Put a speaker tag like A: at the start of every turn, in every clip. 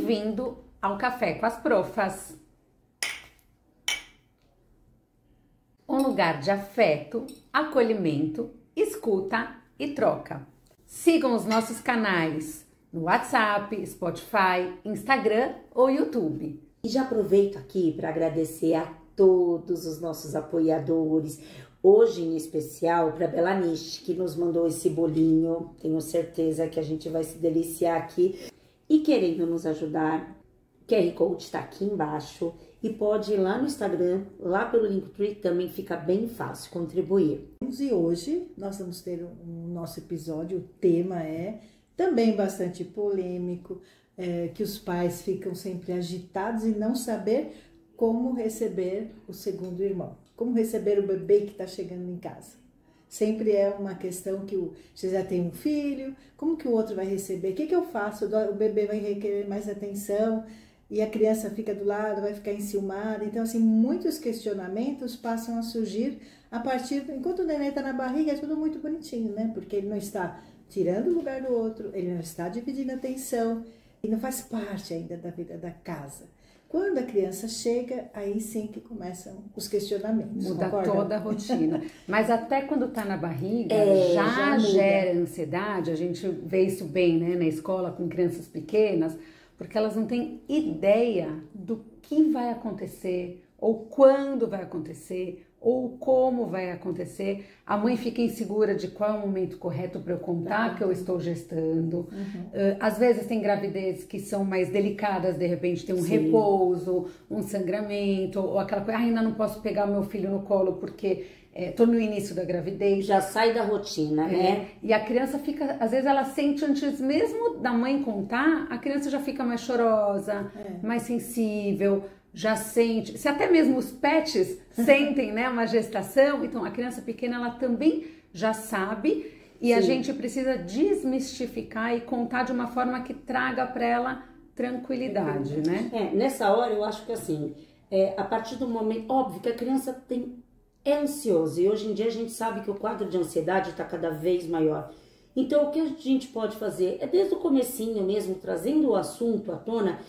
A: Bem-vindo ao Café com as Profas. Um lugar de afeto, acolhimento, escuta e troca. Sigam os nossos canais no WhatsApp, Spotify, Instagram ou YouTube.
B: E já aproveito aqui para agradecer a todos os nossos apoiadores. Hoje, em especial, para a Belaniche, que nos mandou esse bolinho. Tenho certeza que a gente vai se deliciar aqui. E querendo nos ajudar, o QR Code está aqui embaixo. E pode ir lá no Instagram, lá pelo Linktree, também fica bem fácil contribuir.
C: E hoje nós vamos ter um nosso episódio, o tema é também bastante polêmico, que os pais ficam sempre agitados e não saber como receber o segundo irmão, como receber o bebê que está chegando em casa. Sempre é uma questão que você já tem um filho, como que o outro vai receber? O que eu faço? O bebê vai requerer mais atenção e a criança fica do lado, vai ficar enciumada. Então, assim, muitos questionamentos passam a surgir a partir... Enquanto o neném está na barriga, é tudo muito bonitinho, né? Porque ele não está tirando o lugar do outro, ele não está dividindo a atenção e não faz parte ainda da vida da casa. Quando a criança chega, aí sim que começam os questionamentos.
A: Muda
C: concorda?
A: toda a rotina. Mas até quando tá na barriga, já
C: muda.
A: gera ansiedade. A gente vê isso bem, né, na escola com crianças pequenas, porque elas não têm ideia do que vai acontecer, ou quando vai acontecer, ou como vai acontecer. A mãe fica insegura de qual é o momento correto para eu contar que eu estou gestando. Às vezes tem gravidezes que são mais delicadas, de repente tem um repouso, um sangramento, ou aquela coisa, ainda não posso pegar meu filho no colo porque tô no início da gravidez.
B: Já sai da rotina, né?
A: E a criança fica, às vezes ela sente antes mesmo da mãe contar, a criança já fica mais chorosa, mais sensível, já sente, se até mesmo os pets sentem, né, uma gestação, então a criança pequena ela também já sabe e a gente precisa desmistificar e contar de uma forma que traga para ela tranquilidade, né?
B: Nessa hora eu acho que assim, a partir do momento, óbvio que a criança é ansiosa e hoje em dia a gente sabe que o quadro de ansiedade está cada vez maior. Então o que a gente pode fazer é desde o comecinho mesmo, trazendo o assunto à tona.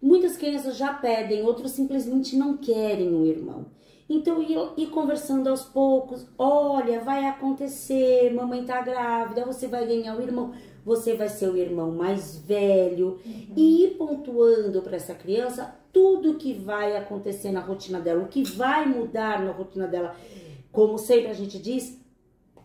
B: Muitas crianças já pedem, outros simplesmente não querem um irmão. Então, ir conversando aos poucos, olha, vai acontecer, mamãe tá grávida, você vai ganhar o irmão, você vai ser o irmão mais velho. E ir pontuando para essa criança tudo que vai acontecer na rotina dela, o que vai mudar na rotina dela. Como sempre a gente diz,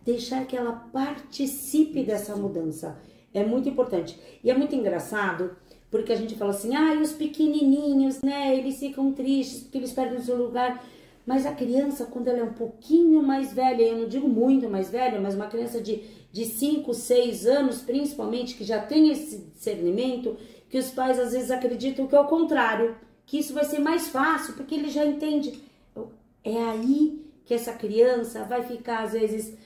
B: deixar que ela participe dessa mudança. É muito importante. E é muito engraçado, porque a gente fala assim, e os pequenininhos, né, eles ficam tristes porque eles perdem o seu lugar. Mas a criança, quando ela é um pouquinho mais velha, eu não digo muito mais velha, mas uma criança de 5, 6 anos, principalmente, que já tem esse discernimento, que os pais às vezes acreditam que é o contrário, que isso vai ser mais fácil, porque ele já entende. É aí que essa criança vai ficar, às vezes,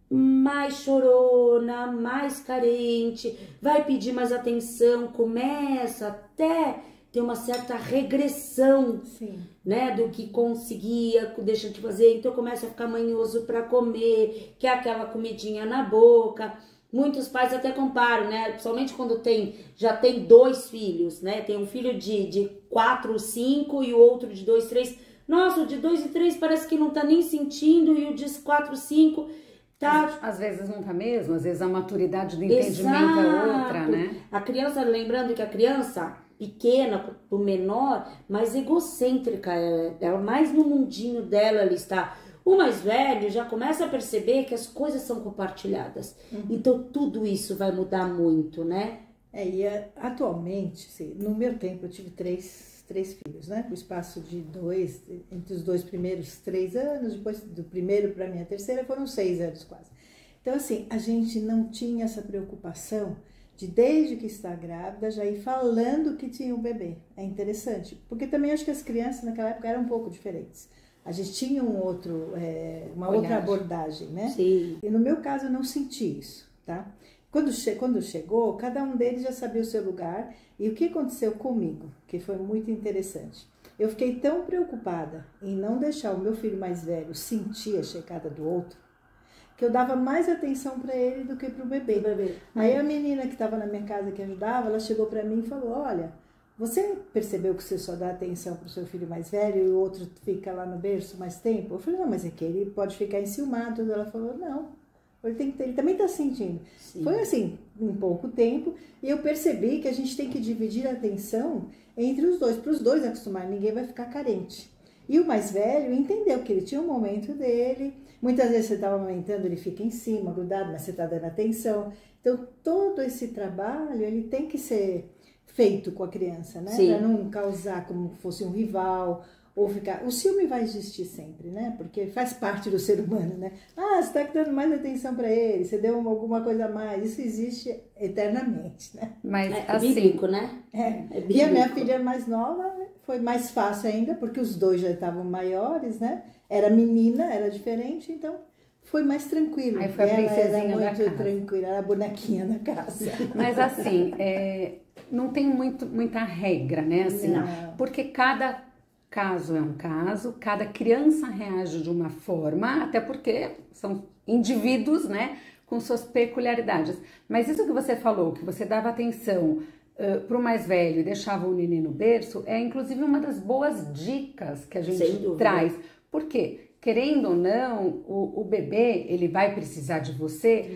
B: mais chorona, mais carente, vai pedir mais atenção, começa até ter uma certa regressão, né, do que conseguia, deixa de fazer, então começa a ficar manhoso para comer, quer aquela comidinha na boca. Muitos pais até comparam, né, principalmente quando já tem 2 filhos, né, tem um filho de 4, 5 e o outro de 2, 3. Nossa, o de 2 e 3 parece que não tá nem sentindo e o de 4, 5... Tá.
A: Às vezes não tá mesmo, às vezes a maturidade do entendimento é outra, né?
B: A criança, lembrando que a criança pequena, o menor, mais egocêntrica, ela mais no mundinho dela ela está. O mais velho já começa a perceber que as coisas são compartilhadas. Então tudo isso vai mudar muito, né?
C: Atualmente, no meu tempo eu tive três filhos, né? O espaço de 2, entre os 2 primeiros 3 anos, depois do primeiro para a minha terceira foram 6 anos quase. Então, assim, a gente não tinha essa preocupação de, desde que está grávida, já ir falando que tinha um bebê. É interessante, porque também acho que as crianças naquela época eram um pouco diferentes. A gente tinha uma outra abordagem, né?
B: Sim.
C: E no meu caso eu não senti isso, tá? Quando chegou, cada um deles já sabia o seu lugar. E o que aconteceu comigo, que foi muito interessante. Eu fiquei tão preocupada em não deixar o meu filho mais velho sentir a chegada do outro, que eu dava mais atenção para ele do que para o bebê. Aí a menina que estava na minha casa que ajudava, ela chegou para mim e falou, olha, você percebeu que você só dá atenção para o seu filho mais velho e o outro fica lá no berço mais tempo? Eu falei, não, mas é que ele pode ficar enciumado. Ela falou, não, ele também está sentindo. Sim. Foi assim, em pouco tempo, e eu percebi que a gente tem que dividir a atenção entre os dois, para os dois acostumar, ninguém vai ficar carente. E o mais velho entendeu que ele tinha um momento dele, muitas vezes você está amamentando, ele fica em cima, grudado, mas você está dando atenção. Então, todo esse trabalho, ele tem que ser feito com a criança, né? Para não causar como fosse um rival, ou ficar... O ciúme vai existir sempre, né? Porque faz parte do ser humano, né? Ah, você está dando mais atenção para ele, você deu alguma coisa a mais. Isso existe eternamente, né?
B: Mas assim... bíblico, né?
C: Bíblico. E a minha filha mais nova foi mais fácil ainda, porque os dois já estavam maiores, né? Era menina, era diferente, então... Foi mais tranquilo.
A: Aí foi a princesinha
C: da
A: casa.
C: Muito tranquila, era a bonequinha da casa.
A: Mas assim, não tem muita regra, né? Assim,
C: não.
A: Porque cada caso é um caso, cada criança reage de uma forma, até porque são indivíduos, né? Com suas peculiaridades. Mas isso que você falou, que você dava atenção para o mais velho e deixava o neném no berço, é inclusive uma das boas dicas que a gente traz. Por quê? Querendo ou não, o bebê, ele vai precisar de você,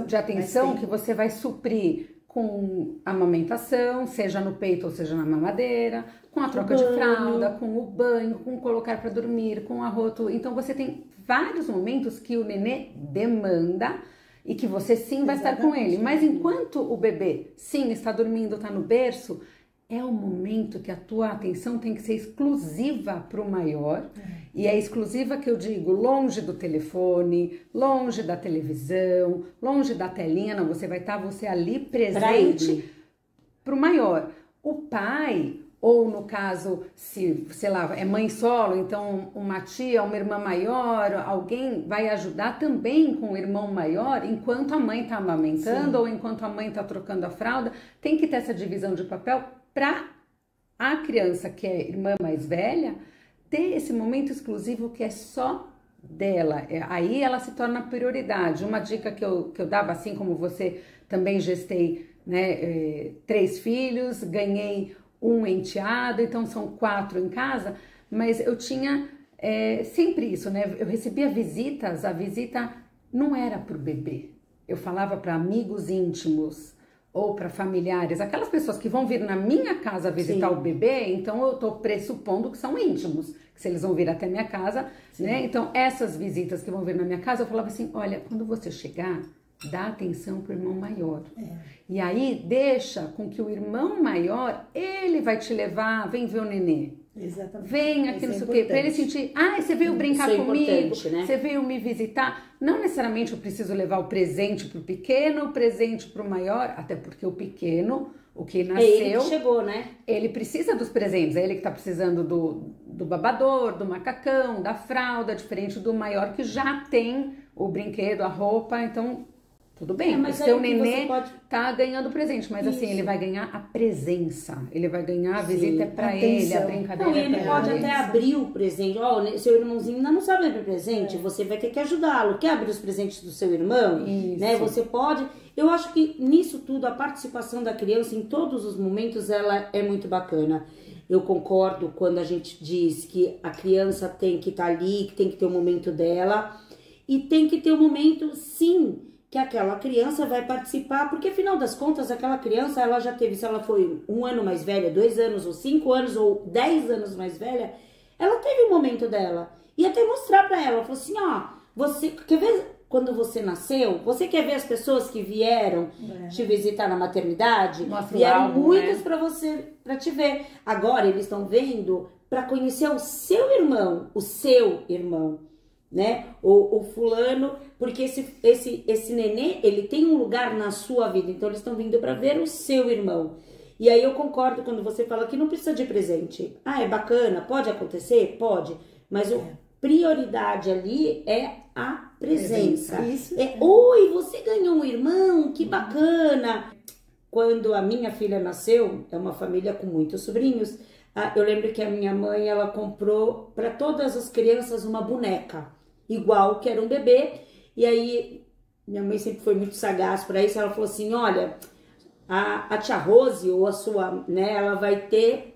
A: de atenção que você vai suprir com a amamentação, seja no peito ou seja na mamadeira, com a troca de fralda, com o banho, com colocar para dormir, com o arroto. Então você tem vários momentos que o nenê demanda e que você sim vai estar com ele. Mas enquanto o bebê sim está dormindo, está no berço, é o momento que a tua atenção tem que ser exclusiva para o maior. E é exclusiva que eu digo, longe do telefone, longe da televisão, longe da telinha, não, você vai estar ali presente para o maior. O pai, ou no caso, se, sei lá, é mãe solo, então uma tia, uma irmã maior, alguém vai ajudar também com o irmão maior, enquanto a mãe está amamentando, ou enquanto a mãe está trocando a fralda, tem que ter essa divisão de papel para a criança que é irmã mais velha, ter esse momento exclusivo que é só dela. Aí ela se torna prioridade. Uma dica que eu dava, assim como você também gestei, né, 3 filhos, ganhei um enteado, então são 4 em casa, mas eu tinha sempre isso, né? Eu recebia visitas, a visita não era para o bebê. Eu falava para amigos íntimos, ou para familiares, aquelas pessoas que vão vir na minha casa visitar o bebê, então eu estou pressupondo que são íntimos, que se eles vão vir até minha casa, né? Então essas visitas que vão vir na minha casa, eu falava assim, olha, quando você chegar, dá atenção para o irmão maior. E aí deixa com que o irmão maior, ele vai te levar, vem ver o nenê.
C: Exatamente.
A: Vem aqui, não sei o quê, para ele sentir, você veio brincar comigo, né? Você veio me visitar. Não necessariamente eu preciso levar o presente pro pequeno, o presente pro maior, até porque o pequeno, o que nasceu...
B: ele que chegou, né?
A: Ele precisa dos presentes, é ele que tá precisando do babador, do macacão, da fralda, diferente do maior que já tem o brinquedo, a roupa, então... Tudo bem, mas o seu nenê tá ganhando presente, mas assim, ele vai ganhar a presença, ele vai ganhar a visita pra ele, a brincadeira
B: pra ele. Ele pode até abrir o presente, seu irmãozinho ainda não sabe abrir presente, você vai ter que ajudá-lo. Quer abrir os presentes do seu irmão?
A: Isso.
B: Né? Você pode... Eu acho que nisso tudo, a participação da criança em todos os momentos, ela é muito bacana. Eu concordo quando a gente diz que a criança tem que estar ali, que tem que ter o momento dela, e tem que ter o momento, sim, que aquela criança vai participar, porque afinal das contas, aquela criança, ela já teve, se ela foi 1 ano mais velha, 2 anos, ou 5 anos, ou 10 anos mais velha, ela teve o momento dela. E até mostrar pra ela, falou assim, você, quer ver quando você nasceu? Você quer ver as pessoas que vieram te visitar na maternidade? Vieram muitas pra você, pra te ver. Agora eles estão vendo pra conhecer o seu irmão, né? O fulano, porque esse nenê, ele tem um lugar na sua vida, então eles estão vindo para ver o seu irmão. E aí eu concordo quando você fala que não precisa de presente. É bacana, pode acontecer? Pode, mas a prioridade ali é a presença.
C: Isso.
B: Oi, você ganhou um irmão, que bacana! Quando a minha filha nasceu, é uma família com muitos sobrinhos, eu lembro que a minha mãe, ela comprou para todas as crianças uma boneca, igual que era um bebê, e aí minha mãe sempre foi muito sagaz para isso, ela falou assim, olha, a tia Rose ou a sua, né, ela vai ter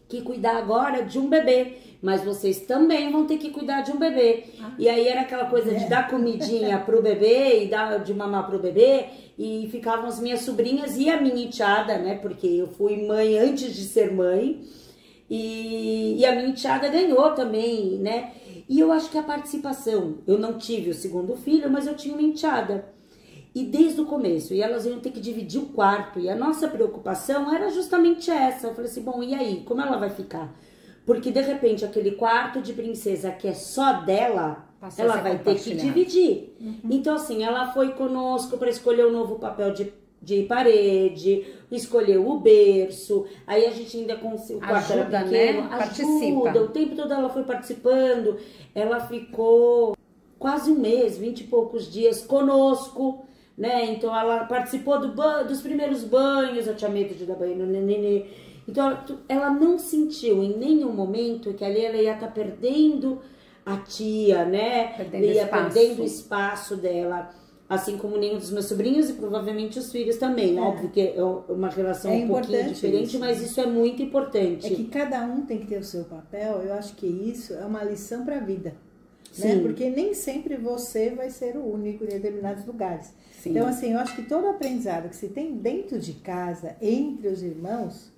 B: que cuidar agora de um bebê, mas vocês também vão ter que cuidar de um bebê. E aí era aquela coisa de dar comidinha pro bebê e dar de mamar pro bebê, e ficavam as minhas sobrinhas e a minha enteada, né, porque eu fui mãe antes de ser mãe, e a minha enteada ganhou também, né, e eu acho que a participação, eu não tive o segundo filho, mas eu tinha uma enteada. E desde o começo, e elas iam ter que dividir o quarto, e a nossa preocupação era justamente essa. Eu falei assim, bom, e aí, como ela vai ficar? Porque de repente aquele quarto de princesa que é só dela, ela vai ter que dividir. Então assim, ela foi conosco para escolher o novo papel de parede, escolheu o berço, aí a gente ainda com o quarto
A: ajuda,
B: era pequeno,
A: né?
B: Ajuda, o tempo todo ela foi participando, ela ficou quase um mês, 20 e poucos dias conosco, né? Então ela participou dos primeiros banhos, eu tinha medo de dar banho no nenê. Então ela não sentiu em nenhum momento que ali ela ia estar perdendo a tia, né? Perdendo o espaço dela. Assim como nenhum dos meus sobrinhos e provavelmente os filhos também. Óbvio que é uma relação um pouquinho diferente, mas isso é muito importante.
C: É que cada um tem que ter o seu papel. Eu acho que isso é uma lição para a vida. Né? Porque nem sempre você vai ser o único em determinados lugares. Sim. Então, assim, eu acho que todo aprendizado que se tem dentro de casa, entre os irmãos,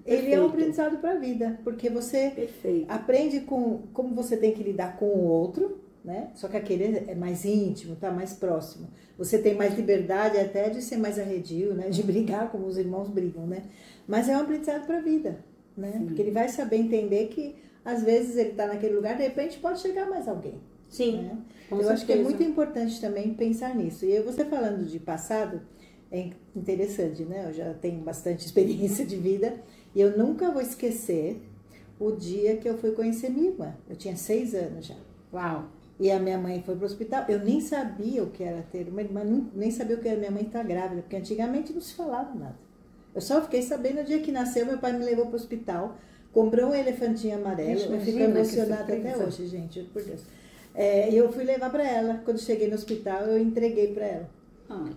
C: ele é um aprendizado para a vida. Porque você aprende como você tem que lidar com o outro, né? Só que aquele é mais íntimo, tá mais próximo. Você tem mais liberdade até de ser mais arredio, né? De brigar como os irmãos brigam, né? Mas é um aprendizado para a vida, né? Sim. Porque ele vai saber entender que às vezes ele está naquele lugar, de repente pode chegar mais alguém.
B: Sim.
C: Né? Eu acho que é muito importante também pensar nisso. E você falando de passado, é interessante, né? Eu já tenho bastante experiência de vida e eu nunca vou esquecer o dia que eu fui conhecer minha irmã. Eu tinha 6 anos já.
A: Uau!
C: E a minha mãe foi para o hospital. Eu nem sabia o que era ter uma irmã, nem sabia o que era minha mãe estar grávida, porque antigamente não se falava nada. Eu só fiquei sabendo no dia que nasceu, meu pai me levou para o hospital, comprou um elefantinho amarelo. Eu fico emocionada até hoje, gente, por Deus. E eu fui levar para ela. Quando cheguei no hospital, eu entreguei para ela.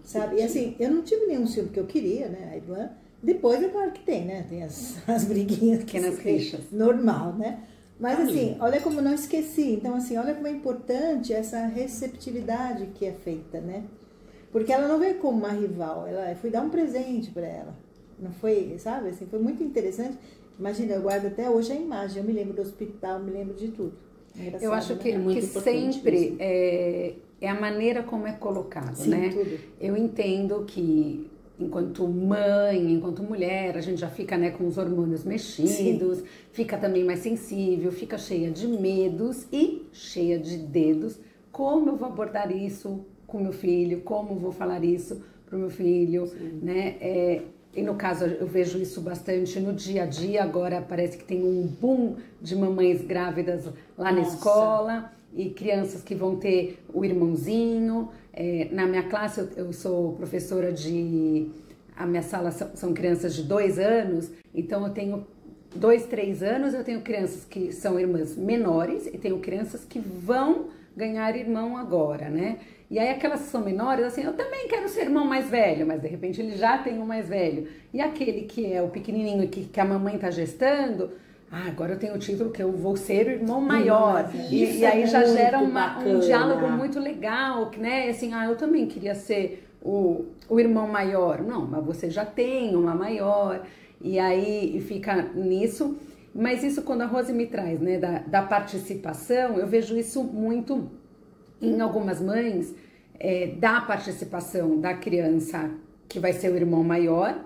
C: Sabe? E assim, eu não tive nenhum ciúme, porque eu queria, né? A irmã. Depois é claro que tem, né? Tem as briguinhas.
A: Pequenas rixas.
C: Normal, né? Mas assim, olha como não esqueci. Então assim, olha como é importante essa receptividade que é feita, né? Porque ela não veio como uma rival. Eu fui dar um presente para ela. Não foi, sabe? Assim, foi muito interessante. Imagina, eu guardo até hoje a imagem. Eu me lembro do hospital, me lembro de tudo.
A: Eu acho que,
C: né?
A: que sempre é a maneira como é colocado,
C: sim,
A: né?
C: Tudo.
A: Eu entendo que enquanto mãe, enquanto mulher, a gente já fica, né, com os hormônios mexidos, sim, fica também mais sensível, fica cheia de medos e cheia de dedos. Como eu vou abordar isso com meu filho? Como eu vou falar isso pro meu filho, sim, né? E no caso, eu vejo isso bastante no dia a dia. Agora parece que tem um boom de mamães grávidas lá na escola e crianças que vão ter o irmãozinho. Na minha classe, eu sou professora a minha sala são crianças de 2 anos, então eu tenho 2, 3 anos, eu tenho crianças que são irmãs menores e tenho crianças que vão ganhar irmão agora, né? E aí aquelas que são menores, assim, eu também quero ser irmão mais velho, mas de repente ele já tem um mais velho. E aquele que é o pequenininho que a mamãe tá gestando, agora eu tenho o título que eu vou ser o irmão maior. E aí já gera um diálogo muito legal, né? Assim, eu também queria ser o irmão maior. Não, mas você já tem uma maior. E aí fica nisso. Mas isso quando a Rose me traz, né, da participação, eu vejo isso muito em algumas mães, da participação da criança que vai ser o irmão maior,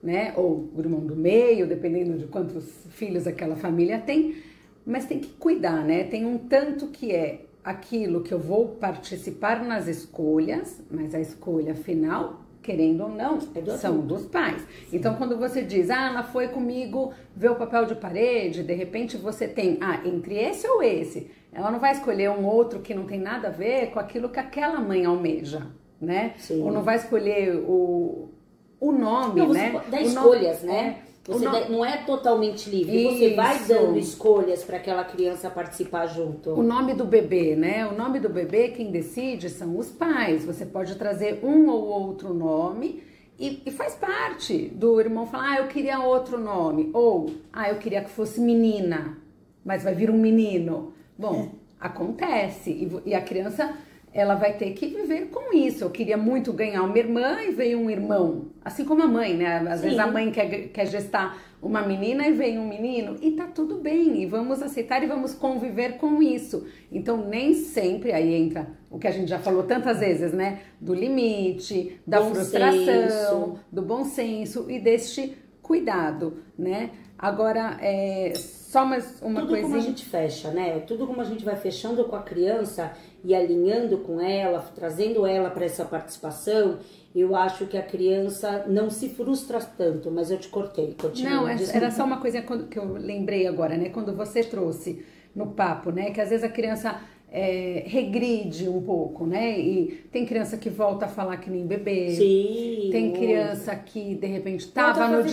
A: né, ou o irmão do meio, dependendo de quantos filhos aquela família tem, mas tem que cuidar, né, tem um tanto que é aquilo que eu vou participar nas escolhas, mas a escolha final, querendo ou não, são dos pais. Sim. Então, quando você diz, ela foi comigo ver o papel de parede, de repente você tem, entre esse ou esse, ela não vai escolher um outro que não tem nada a ver com aquilo que aquela mãe almeja, né? Sim. Ou não vai escolher o nome, não, né?
B: Dá escolhas, né? Você não é totalmente livre, você vai dando escolhas para aquela criança participar junto.
A: O nome do bebê, né? O nome do bebê, quem decide são os pais. Você pode trazer um ou outro nome E faz parte do irmão falar, eu queria outro nome, ou, eu queria que fosse menina, mas vai vir um menino. Bom, acontece, e a criança, ela vai ter que viver com isso. Eu queria muito ganhar uma irmã e veio um irmão, assim como a mãe, né? Às vezes a mãe quer gestar uma menina e vem um menino, e tá tudo bem, e vamos aceitar e vamos conviver com isso. Então, nem sempre, aí entra o que a gente já falou tantas vezes, né? Do limite, da frustração, do bom senso e deste cuidado, né? Agora, só mais uma coisinha.
B: Tudo como a gente fecha, né? Tudo como a gente vai fechando com a criança e alinhando com ela, trazendo ela para essa participação, eu acho que a criança não se frustra tanto, mas eu te cortei. Continua.
A: Não, era só uma coisa que eu lembrei agora, né? Quando você trouxe no papo, né? Que às vezes a criança regride um pouco, né? E tem criança que volta a falar que nem bebê.
B: Sim.
A: Tem criança que de repente tava no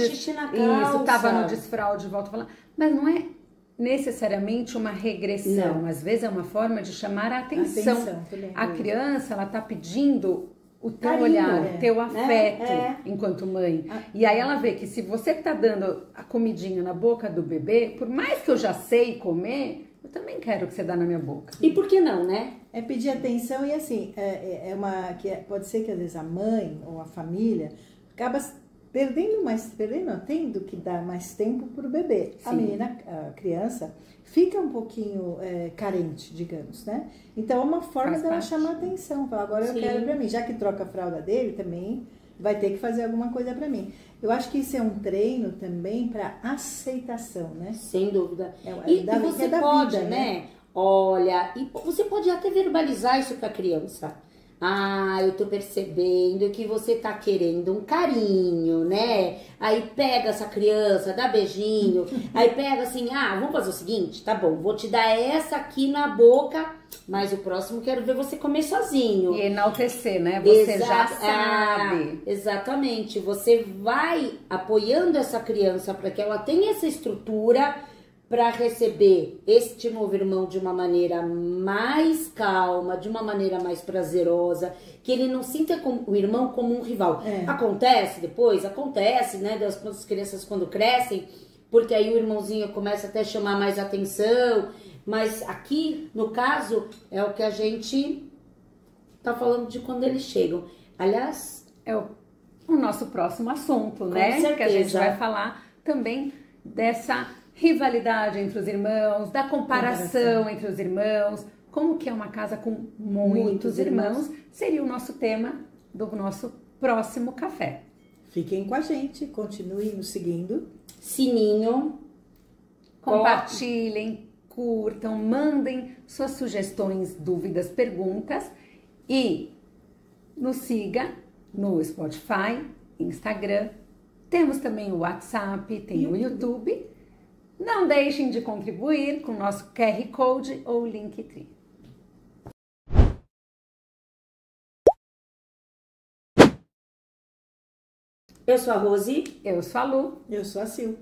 A: desfraude e volta a falar. Mas não é necessariamente uma regressão. Não. Às vezes é uma forma de chamar a atenção. A criança, ela tá pedindo o teu olhar, o teu afeto enquanto mãe. E aí ela vê que se você tá dando a comidinha na boca do bebê, por mais que eu já sei comer, eu também quero que você dá na minha boca.
B: E por que não, né?
C: É pedir atenção e assim, pode ser que às vezes a mãe ou a família acaba tendo que dar mais tempo pro bebê. Sim. A menina, a criança, fica um pouquinho carente, digamos, né? Então é uma forma dela chamar atenção. Falar, agora eu quero pra mim. Já que troca a fralda dele, também vai ter que fazer alguma coisa pra mim. Eu acho que isso é um treino também para aceitação, né?
B: Sem dúvida. E você pode, vida, né? Olha, e você pode até verbalizar isso pra criança. Eu tô percebendo que você tá querendo um carinho, né? Aí pega essa criança, dá beijinho, aí pega assim, vamos fazer o seguinte, tá bom, vou te dar essa aqui na boca, mas o próximo quero ver você comer sozinho.
A: E enaltecer, né? Você já sabe.
B: Exatamente, você vai apoiando essa criança para que ela tenha essa estrutura para receber este novo irmão de uma maneira mais calma, de uma maneira mais prazerosa, que ele não sinta o irmão como um rival. Acontece depois, né, das crianças quando crescem, porque aí o irmãozinho começa até a chamar mais atenção, mas aqui, no caso, é o que a gente tá falando de quando eles chegam. Aliás,
A: é o nosso próximo assunto, né?
B: Certeza.
A: Que a gente vai falar também dessa rivalidade entre os irmãos, da comparação entre os irmãos, como que é uma casa com muitos irmãos, seria o nosso tema do nosso próximo café.
C: Fiquem com a gente, continuem nos seguindo.
B: Sininho.
A: Compartilhem, curtam, mandem suas sugestões, dúvidas, perguntas e nos siga no Spotify, Instagram, temos também o WhatsApp, tem o YouTube. Não deixem de contribuir com o nosso QR Code ou Linktree.
B: Eu sou a Rose.
A: Eu sou a Lu.
C: Eu sou a Sil.